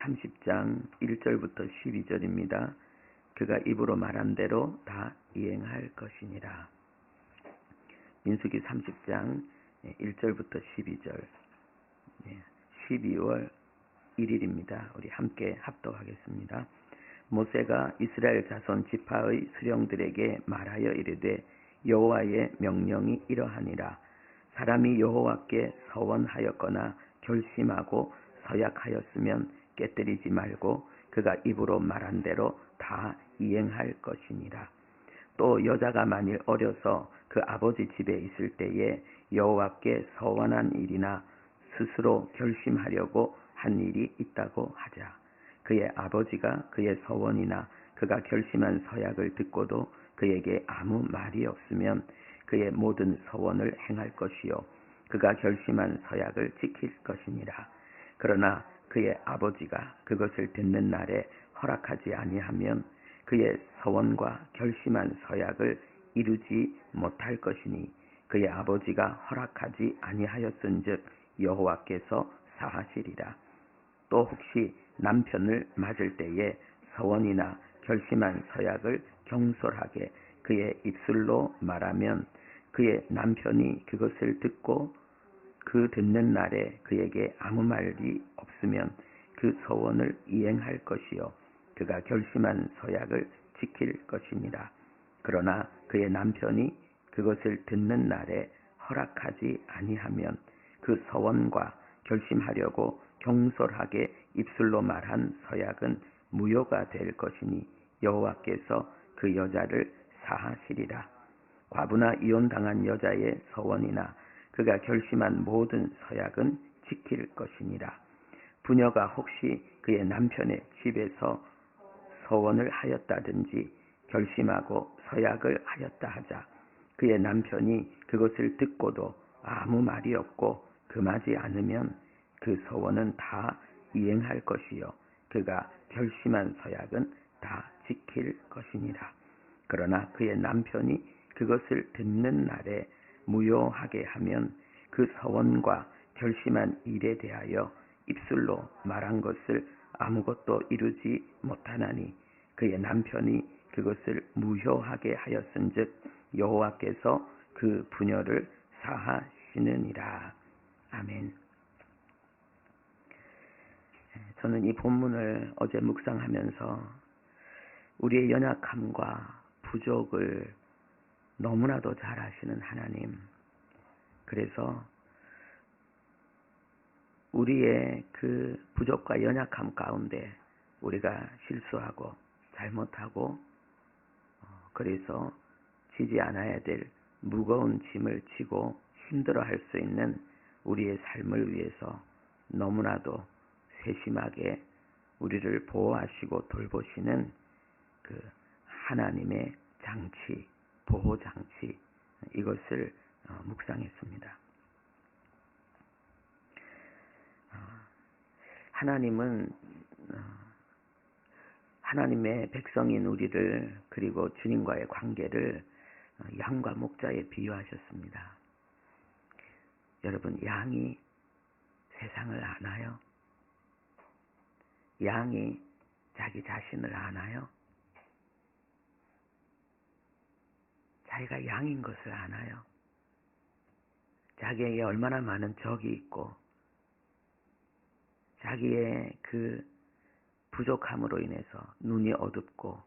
30장 1절부터 12절입니다. 그가 입으로 말한 대로 다 이행할 것이니라. 민수기 30장 1절부터 12절 12월 1일입니다. 우리 함께 합독하겠습니다. 모세가 이스라엘 자손 지파의 수령들에게 말하여 이르되 여호와의 명령이 이러하니라. 사람이 여호와께 서원하였거나 결심하고 서약하였으면 깨뜨리지 말고 그가 입으로 말한 대로 다 이행할 것이니라. 또 여자가 만일 어려서 그 아버지 집에 있을 때에 여호와께 서원한 일이나 스스로 결심하려고 한 일이 있다고 하자. 그의 아버지가 그의 서원이나 그가 결심한 서약을 듣고도 그에게 아무 말이 없으면 그의 모든 서원을 행할 것이요 그가 결심한 서약을 지킬 것이니라. 그러나 그의 아버지가 그것을 듣는 날에 허락하지 아니하면 그의 서원과 결심한 서약을 이루지 못할 것이니 그의 아버지가 허락하지 아니하였은즉 여호와께서 사하시리라. 또 혹시 남편을 맞을 때에 서원이나 결심한 서약을 경솔하게 그의 입술로 말하면 그의 남편이 그것을 듣고 그 듣는 날에 그에게 아무 말이 없으면 그 서원을 이행할 것이요 그가 결심한 서약을 지킬 것이니라. 그러나 그의 남편이 그것을 듣는 날에 허락하지 아니하면 그 서원과 결심하려고 경솔하게 입술로 말한 서약은 무효가 될 것이니 여호와께서 그 여자를 사하시리라. 과부나 이혼당한 여자의 서원이나 그가 결심한 모든 서약은 지킬 것이니라. 부녀가 혹시 그의 남편의 집에서 서원을 하였다든지 결심하고 서약을 하였다 하자. 그의 남편이 그것을 듣고도 아무 말이 없고 금하지 않으면 그 서원은 다 이행할 것이요 그가 결심한 서약은 다 지킬 것이니라. 그러나 그의 남편이 그것을 듣는 날에 무효하게 하면 그 서원과 결심한 일에 대하여 입술로 말한 것을 아무것도 이루지 못하나니 그의 남편이 그것을 무효하게 하였은즉 여호와께서 그 부녀를 사하시느니라. 아멘. 저는 이 본문을 어제 묵상하면서 우리의 연약함과 부족을 너무나도 잘 아시는 하나님, 그래서 우리의 그 부족과 연약함 가운데 우리가 실수하고 잘못하고 그래서 지지 않아야 될 무거운 짐을 지고 힘들어할 수 있는 우리의 삶을 위해서 너무나도 세심하게 우리를 보호하시고 돌보시는 그 하나님의 장치, 보호장치, 이것을 묵상했습니다. 하나님은 하나님의 백성인 우리를 그리고 주님과의 관계를 양과 목자에 비유하셨습니다. 여러분, 양이 세상을 아나요? 양이 자기 자신을 아나요? 자기가 양인 것을 아나요? 자기에게 얼마나 많은 적이 있고 자기의 그 부족함으로 인해서 눈이 어둡고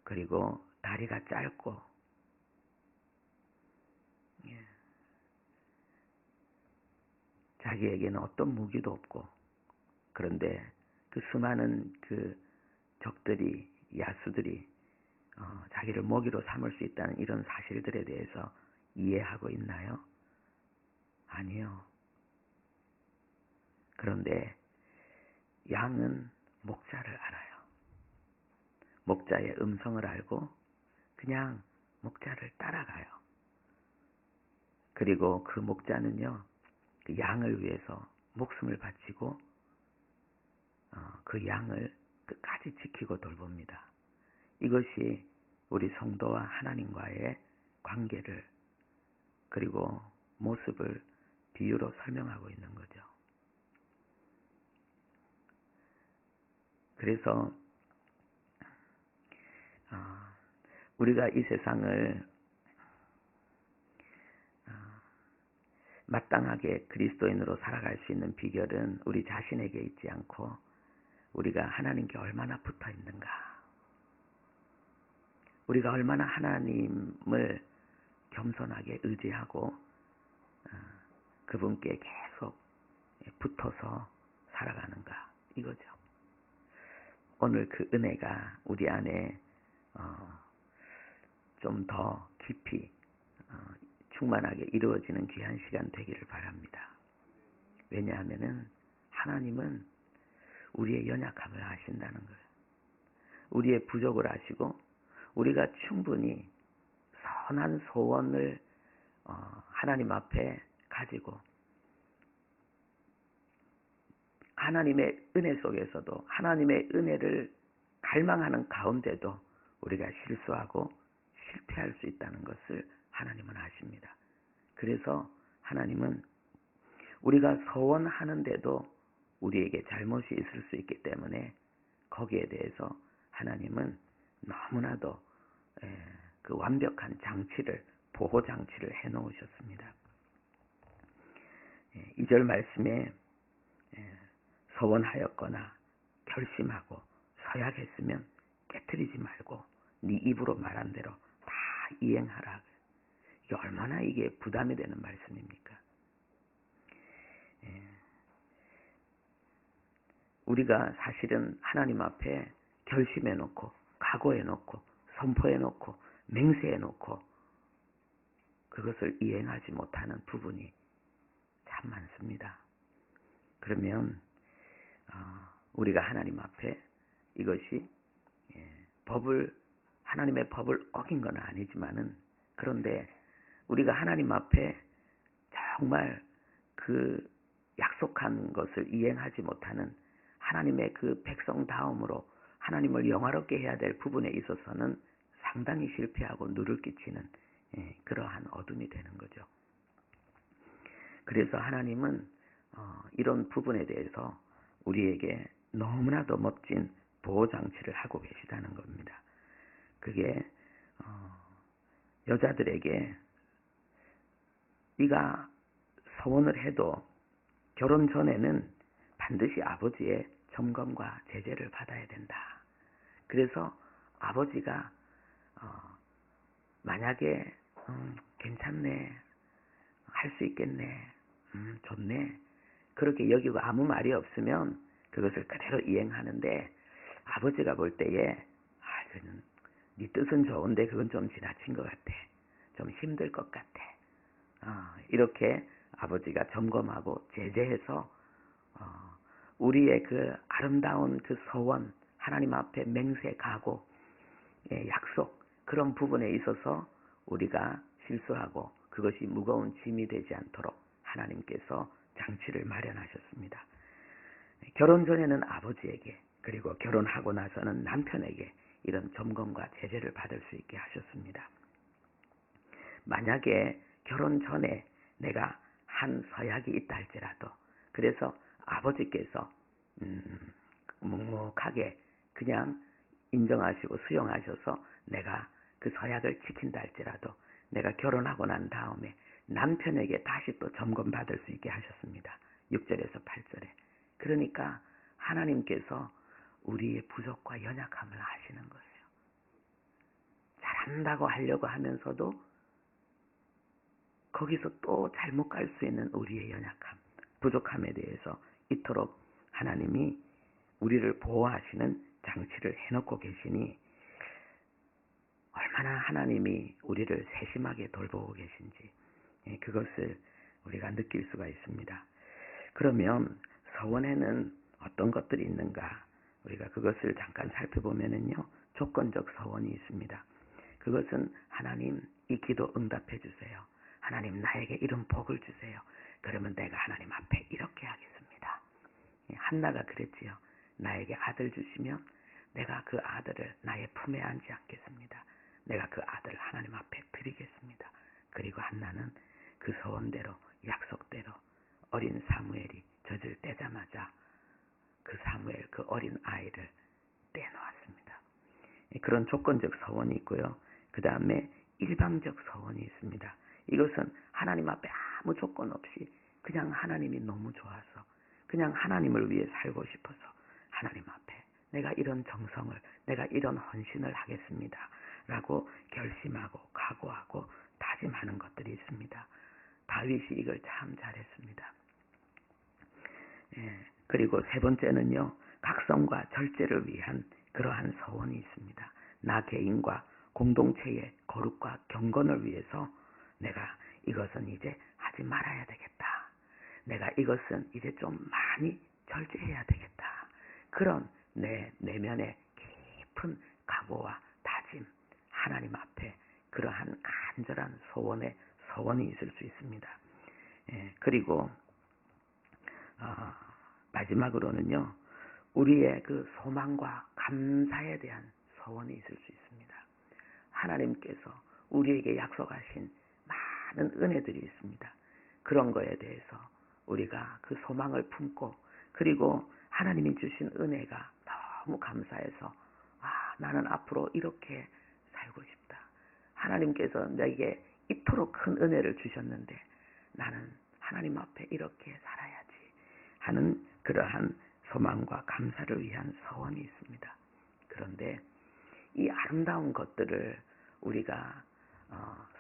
그리고 다리가 짧고 자기에게는 어떤 무기도 없고 그런데 그 수많은 그 적들이 야수들이 자기를 먹이로 삼을 수 있다는 이런 사실들에 대해서 이해하고 있나요? 아니요. 그런데 양은 목자를 알아요. 목자의 음성을 알고 그냥 목자를 따라가요. 그리고 그 목자는요, 그 양을 위해서 목숨을 바치고 그 양을 끝까지 지키고 돌봅니다. 이것이 우리 성도와 하나님과의 관계를 그리고 모습을 비유로 설명하고 있는 거죠. 그래서 우리가 이 세상을 마땅하게 그리스도인으로 살아갈 수 있는 비결은 우리 자신에게 있지 않고 우리가 하나님께 얼마나 붙어 있는가, 우리가 얼마나 하나님을 겸손하게 의지하고 그분께 계속 붙어서 살아가는가, 이거죠. 오늘 그 은혜가 우리 안에 좀 더 깊이 충만하게 이루어지는 귀한 시간 되기를 바랍니다. 왜냐하면은 하나님은 우리의 연약함을 아신다는 거예요. 우리의 부족을 아시고 우리가 충분히 선한 소원을 하나님 앞에 가지고 하나님의 은혜 속에서도 하나님의 은혜를 갈망하는 가운데도 우리가 실수하고 실패할 수 있다는 것을 하나님은 아십니다. 그래서 하나님은 우리가 소원하는데도 우리에게 잘못이 있을 수 있기 때문에 거기에 대해서 하나님은 너무나도 그 완벽한 장치를, 보호 장치를 해놓으셨습니다. 2절 말씀에 소원하였거나 결심하고 서약했으면 깨트리지 말고 네 입으로 말한 대로 다 이행하라. 이게 얼마나 이게 부담이 되는 말씀입니까? 우리가 사실은 하나님 앞에 결심해놓고 각오해놓고 선포해놓고 맹세해놓고 그것을 이행하지 못하는 부분이 참 많습니다. 그러면 우리가 하나님 앞에 이것이 하나님의 법을 어긴 건 아니지만은, 그런데 우리가 하나님 앞에 정말 그 약속한 것을 이행하지 못하는 하나님의 그 백성다움으로 하나님을 영화롭게 해야 될 부분에 있어서는 상당히 실패하고 누를 끼치는 그러한 어둠이 되는 거죠. 그래서 하나님은 이런 부분에 대해서 우리에게 너무나도 멋진 보호장치를 하고 계시다는 겁니다. 그게 여자들에게 네가 서원을 해도 결혼 전에는 반드시 아버지의 점검과 제재를 받아야 된다. 그래서 아버지가 만약에 괜찮네, 할 수 있겠네, 좋네, 그렇게 여기고 아무 말이 없으면 그것을 그대로 이행하는데, 아버지가 볼 때에 네 뜻은 좋은데 그건 좀 지나친 것 같아, 좀 힘들 것 같아, 이렇게 아버지가 점검하고 제재해서 우리의 그 아름다운 그 소원, 하나님 앞에 맹세, 각오, 약속, 그런 부분에 있어서 우리가 실수하고 그것이 무거운 짐이 되지 않도록 하나님께서 장치를 마련하셨습니다. 결혼 전에는 아버지에게, 그리고 결혼하고 나서는 남편에게 이런 점검과 제재를 받을 수 있게 하셨습니다. 만약에 결혼 전에 내가 한 서약이 있다 할지라도, 그래서 아버지께서 묵묵하게 그냥 인정하시고 수용하셔서 내가 그 서약을 지킨다 할지라도 내가 결혼하고 난 다음에 남편에게 다시 또 점검받을 수 있게 하셨습니다. 6절에서 8절에. 그러니까 하나님께서 우리의 부족과 연약함을 아시는 거예요. 잘한다고 하려고 하면서도 거기서 또 잘못 갈 수 있는 우리의 연약함, 부족함에 대해서 이토록 하나님이 우리를 보호하시는 장치를 해놓고 계시니 얼마나 하나님이 우리를 세심하게 돌보고 계신지 그것을 우리가 느낄 수가 있습니다. 그러면 서원에는 어떤 것들이 있는가? 우리가 그것을 잠깐 살펴보면은요, 조건적 서원이 있습니다. 그것은 하나님 이 기도 응답해 주세요. 하나님 나에게 이런 복을 주세요. 그러면 내가 하나님 앞에 이렇게 하겠습니다. 한나가 그랬지요. 나에게 아들 주시면 내가 그 아들을 나의 품에 안지 않겠습니다. 내가 그 아들을 하나님 앞에 드리겠습니다. 그리고 한나는 그 소원대로, 약속대로 어린 사무엘이 젖을 떼자마자 그 사무엘, 그 어린 아이를 떼놓았습니다. 그런 조건적 서원이 있고요. 그 다음에 일방적 서원이 있습니다. 이것은 하나님 앞에 아무 조건 없이 그냥 하나님이 너무 좋아서 그냥 하나님을 위해 살고 싶어서 하나님 앞에 내가 이런 정성을, 내가 이런 헌신을 하겠습니다 라고 결심하고 각오하고 다짐하는 것들이 있습니다. 다윗이 이걸 참 잘했습니다. 그리고 세 번째는요, 각성과 절제를 위한 그러한 서원이 있습니다. 나 개인과 공동체의 거룩과 경건을 위해서 내가 이것은 이제 하지 말아야 되겠다. 내가 이것은 이제 좀 많이 절제해야 되겠다. 그런 내 내면의 깊은 각오와 다짐, 하나님 앞에 그러한 간절한 소원의 서원이 있을 수 있습니다. 그리고 마지막으로는요, 우리의 그 소망과 감사에 대한 서원이 있을 수 있습니다. 하나님께서 우리에게 약속하신 많은 은혜들이 있습니다. 그런 거에 대해서 우리가 그 소망을 품고, 그리고 하나님이 주신 은혜가 너무 감사해서 나는 앞으로 이렇게 살고 싶다. 하나님께서 내게 이토록 큰 은혜를 주셨는데 나는 하나님 앞에 이렇게 살아야지 하는 그러한 소망과 감사를 위한 서원이 있습니다. 그런데 이 아름다운 것들을 우리가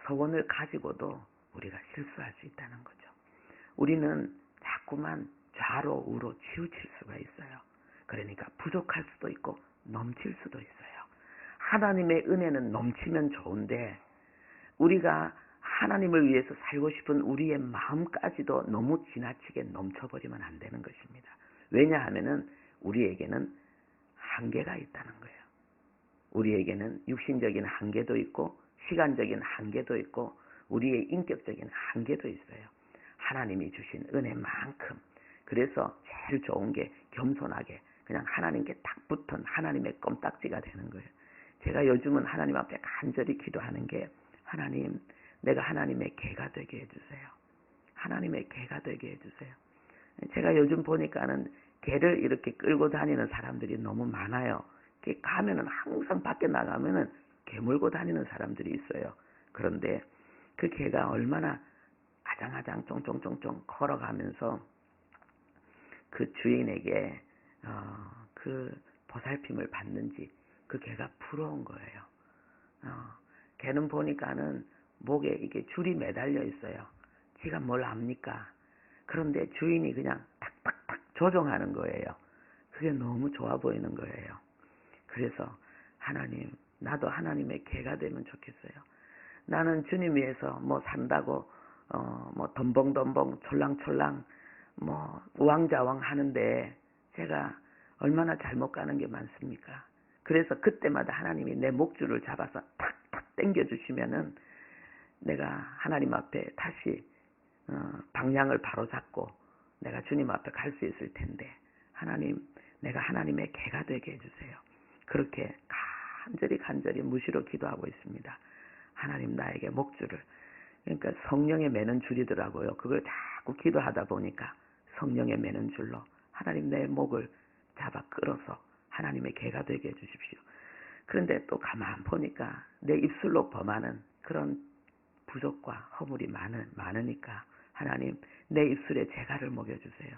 서원을 가지고도 우리가 실수할 수 있다는 거죠. 우리는 자꾸만 좌로 우로 치우칠 수가 있어요. 그러니까 부족할 수도 있고 넘칠 수도 있어요. 하나님의 은혜는 넘치면 좋은데 우리가 하나님을 위해서 살고 싶은 우리의 마음까지도 너무 지나치게 넘쳐버리면 안 되는 것입니다. 왜냐하면은 우리에게는 한계가 있다는 거예요. 우리에게는 육신적인 한계도 있고 시간적인 한계도 있고 우리의 인격적인 한계도 있어요. 하나님이 주신 은혜만큼. 그래서 제일 좋은 게 겸손하게 그냥 하나님께 딱 붙은 하나님의 껌딱지가 되는 거예요. 제가 요즘은 하나님 앞에 간절히 기도하는 게, 하나님, 내가 하나님의 개가 되게 해주세요. 하나님의 개가 되게 해주세요. 제가 요즘 보니까는 개를 이렇게 끌고 다니는 사람들이 너무 많아요. 가면은 항상 밖에 나가면은 개 몰고 다니는 사람들이 있어요. 그런데 그 개가 얼마나 아장아장 쫑쫑쫑쫑 걸어가면서 그 주인에게 그 보살핌을 받는지 그 개가 부러운 거예요. 개는 보니까는 목에 이게 줄이 매달려 있어요. 지가 뭘 압니까? 그런데 주인이 그냥 탁탁탁 조종하는 거예요. 그게 너무 좋아 보이는 거예요. 그래서 하나님, 나도 하나님의 개가 되면 좋겠어요. 나는 주님 위해서 뭐 산다고 뭐 덤벙덤벙 촐랑촐랑 뭐 우왕좌왕 하는데 제가 얼마나 잘못 가는 게 많습니까? 그래서 그때마다 하나님이 내 목줄을 잡아서 탁탁 당겨주시면은 내가 하나님 앞에 다시 방향을 바로 잡고 내가 주님 앞에 갈 수 있을 텐데, 하나님, 내가 하나님의 개가 되게 해주세요. 그렇게 간절히 무시로 기도하고 있습니다. 하나님, 나에게 목줄을, 그러니까 성령에 매는 줄이더라고요. 그걸 자꾸 기도하다 보니까 성령에 매는 줄로 하나님, 내 목을 잡아 끌어서 하나님의 개가 되게 해주십시오. 그런데 또 가만 보니까 내 입술로 범하는 그런 부족과 허물이 많으니까 하나님, 내 입술에 재갈을 먹여주세요.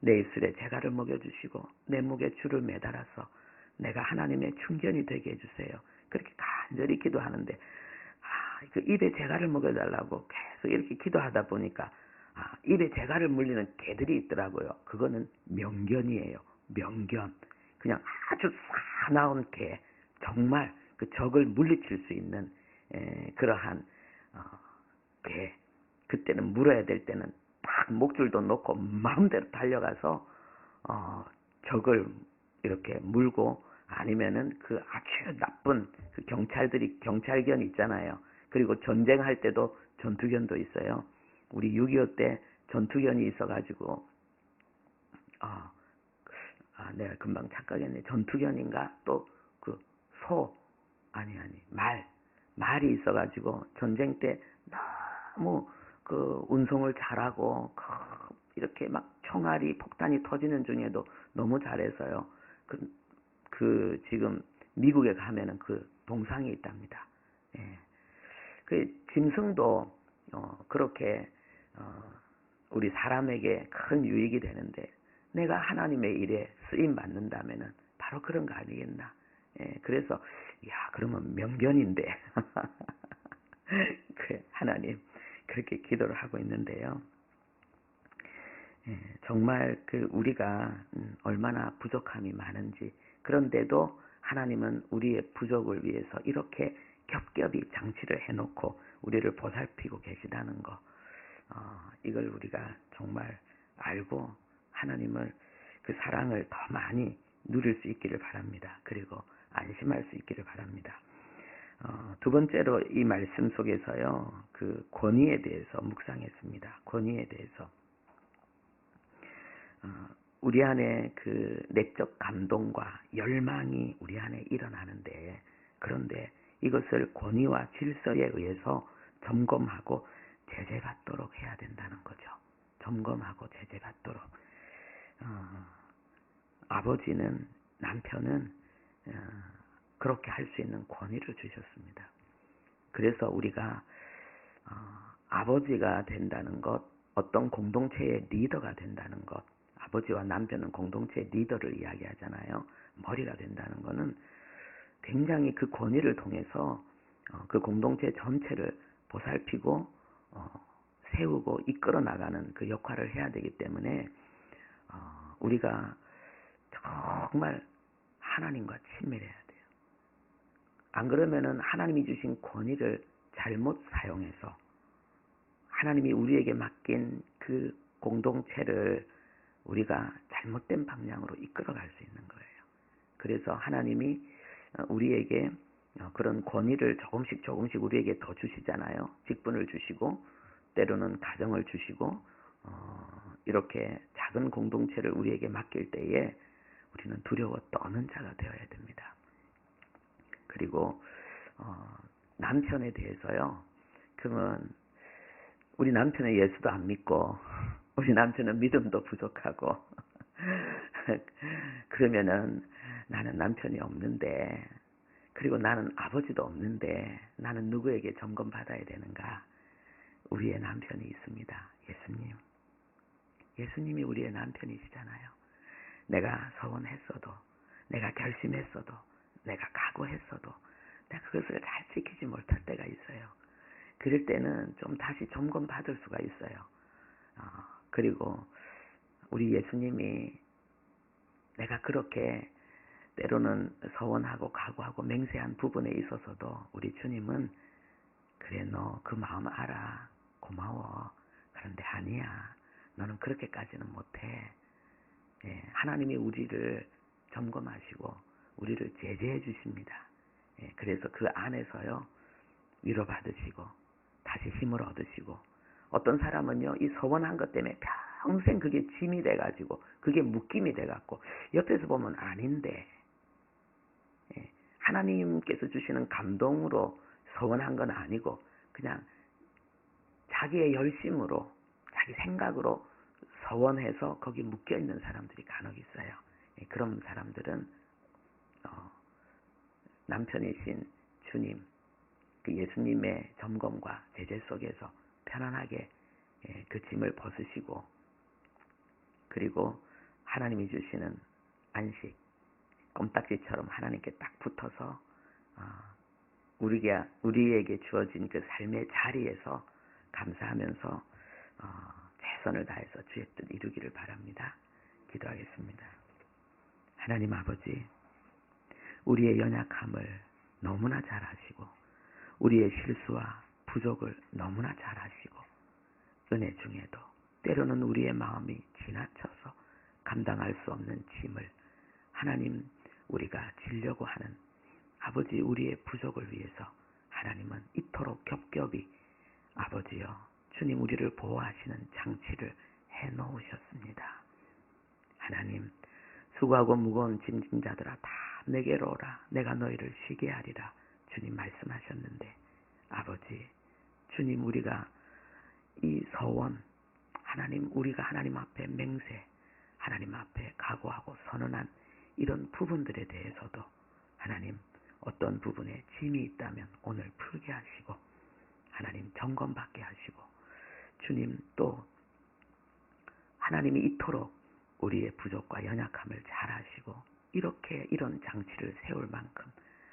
내 입술에 재갈을 먹여주시고 내 목에 줄을 매달아서 내가 하나님의 충전이 되게 해주세요. 그렇게 간절히 기도하는데 그 입에 재갈을 먹여달라고 계속 이렇게 기도하다 보니까 입에 재갈을 물리는 개들이 있더라고요. 그거는 명견이에요. 명견. 그냥 아주 사나운 개. 정말 그 적을 물리칠 수 있는 그러한 개. 그때는 물어야 될 때는 딱 목줄도 놓고 마음대로 달려가서 적을 이렇게 물고, 아니면은 그 아주 나쁜 그 경찰견 있잖아요. 그리고 전쟁할 때도 전투견도 있어요. 우리 6.25 때 전투견이 있어가지고 내가 금방 착각했네. 전투견인가 또 그 말이 있어가지고 전쟁 때 너무 그 운송을 잘하고 이렇게 막 총알이 폭탄이 터지는 중에도 너무 잘해서요. 그 지금 미국에 가면은 그 동상이 있답니다. 예. 그 짐승도 그렇게 우리 사람에게 큰 유익이 되는데 내가 하나님의 일에 쓰임 받는다면은 바로 그런 거 아니겠나. 예. 그래서 야 그러면 명견인데 그 하나님 그렇게 기도를 하고 있는데요. 예, 정말 그 우리가 얼마나 부족함이 많은지, 그런데도 하나님은 우리의 부족을 위해서 이렇게 겹겹이 장치를 해놓고 우리를 보살피고 계시다는 거, 이걸 우리가 정말 알고 하나님을 그 사랑을 더 많이 누릴 수 있기를 바랍니다. 그리고 안심할 수 있기를 바랍니다. 두 번째로 이 말씀 속에서요, 그 권위에 대해서 묵상했습니다. 권위에 대해서. 우리 안에 그 내적 감동과 열망이 우리 안에 일어나는데, 그런데 이것을 권위와 질서에 의해서 점검하고 제재받도록 해야 된다는 거죠. 점검하고 제재받도록. 아버지는, 남편은 그렇게 할 수 있는 권위를 주셨습니다. 그래서 우리가 아버지가 된다는 것, 어떤 공동체의 리더가 된다는 것, 아버지와 남편은 공동체의 리더를 이야기하잖아요. 머리가 된다는 것은 굉장히 그 권위를 통해서 그 공동체 전체를 보살피고 세우고 이끌어 나가는 그 역할을 해야 되기 때문에 우리가 정말 하나님과 친밀해야 돼요. 안 그러면은 하나님이 주신 권위를 잘못 사용해서 하나님이 우리에게 맡긴 그 공동체를 우리가 잘못된 방향으로 이끌어갈 수 있는 거예요. 그래서 하나님이 우리에게 그런 권위를 조금씩 우리에게 더 주시잖아요. 직분을 주시고 때로는 가정을 주시고 이렇게 작은 공동체를 우리에게 맡길 때에 우리는 두려워 떠는 자가 되어야 됩니다. 그리고 남편에 대해서요. 그러면 우리 남편은 예수도 안 믿고 우리 남편은 믿음도 부족하고 그러면은 나는 남편이 없는데, 그리고 나는 아버지도 없는데 나는 누구에게 점검받아야 되는가? 우리의 남편이 있습니다. 예수님. 예수님이 우리의 남편이시잖아요. 내가 서원했어도, 내가 결심했어도, 내가 각오했어도 내가 그것을 잘 지키지 못할 때가 있어요. 그럴 때는 좀 다시 점검받을 수가 있어요. 그리고 우리 예수님이 내가 그렇게 때로는 서원하고 각오하고 맹세한 부분에 있어서도 우리 주님은 그래 너 그 마음 알아. 고마워. 그런데 아니야. 너는 그렇게까지는 못해. 예, 하나님이 우리를 점검하시고 우리를 제재해 주십니다. 예, 그래서 그 안에서요 위로받으시고 다시 힘을 얻으시고, 어떤 사람은요 이 서원한 것 때문에 평생 그게 짐이 돼가지고 그게 묶임이 돼갖고 옆에서 보면 아닌데, 예, 하나님께서 주시는 감동으로 서원한 건 아니고 그냥 자기의 열심으로 자기 생각으로 서원해서 거기 묶여있는 사람들이 간혹 있어요. 예, 그런 사람들은 남편이신 주님, 그 예수님의 점검과 제재 속에서 편안하게 그 짐을 벗으시고, 그리고 하나님이 주시는 안식, 껌딱지처럼 하나님께 딱 붙어서 우리에게 주어진 그 삶의 자리에서 감사하면서 최선을 다해서 주의 뜻 이루기를 바랍니다. 기도하겠습니다. 하나님 아버지, 우리의 연약함을 너무나 잘 아시고 우리의 실수와 부족을 너무나 잘 아시고 은혜 중에도 때로는 우리의 마음이 지나쳐서 감당할 수 없는 짐을 하나님 우리가 지려고 하는 아버지 우리의 부족을 위해서 하나님은 이토록 겹겹이 아버지여 주님 우리를 보호하시는 장치를 해놓으셨습니다. 하나님 수고하고 무거운 짐진 자들아 다 내게로 오라. 내가 너희를 쉬게 하리라. 주님 말씀하셨는데 아버지 주님 우리가 이 서원 하나님 우리가 하나님 앞에 맹세 하나님 앞에 각오하고 선언한 이런 부분들에 대해서도 하나님 어떤 부분에 짐이 있다면 오늘 풀게 하시고 하나님 점검받게 하시고 주님 또 하나님이 이토록 우리의 부족과 연약함을 잘 아시고 이렇게 이런 장치를 세울 만큼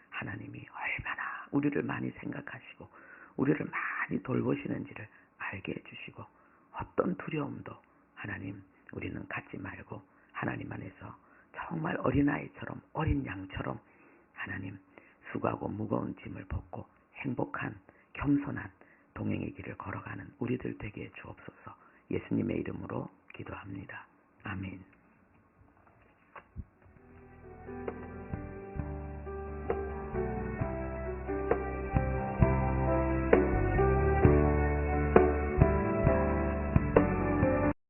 하나님이 얼마나 우리를 많이 생각하시고 우리를 많이 돌보시는지를 알게 해주시고 어떤 두려움도 하나님 우리는 갖지 말고 하나님 안에서 정말 어린아이처럼 어린 양처럼 하나님 수고하고 무거운 짐을 벗고 행복한 겸손한 동행의 길을 걸어가는 우리들 되게 해 주옵소서. 예수님의 이름으로 기도합니다. 아멘.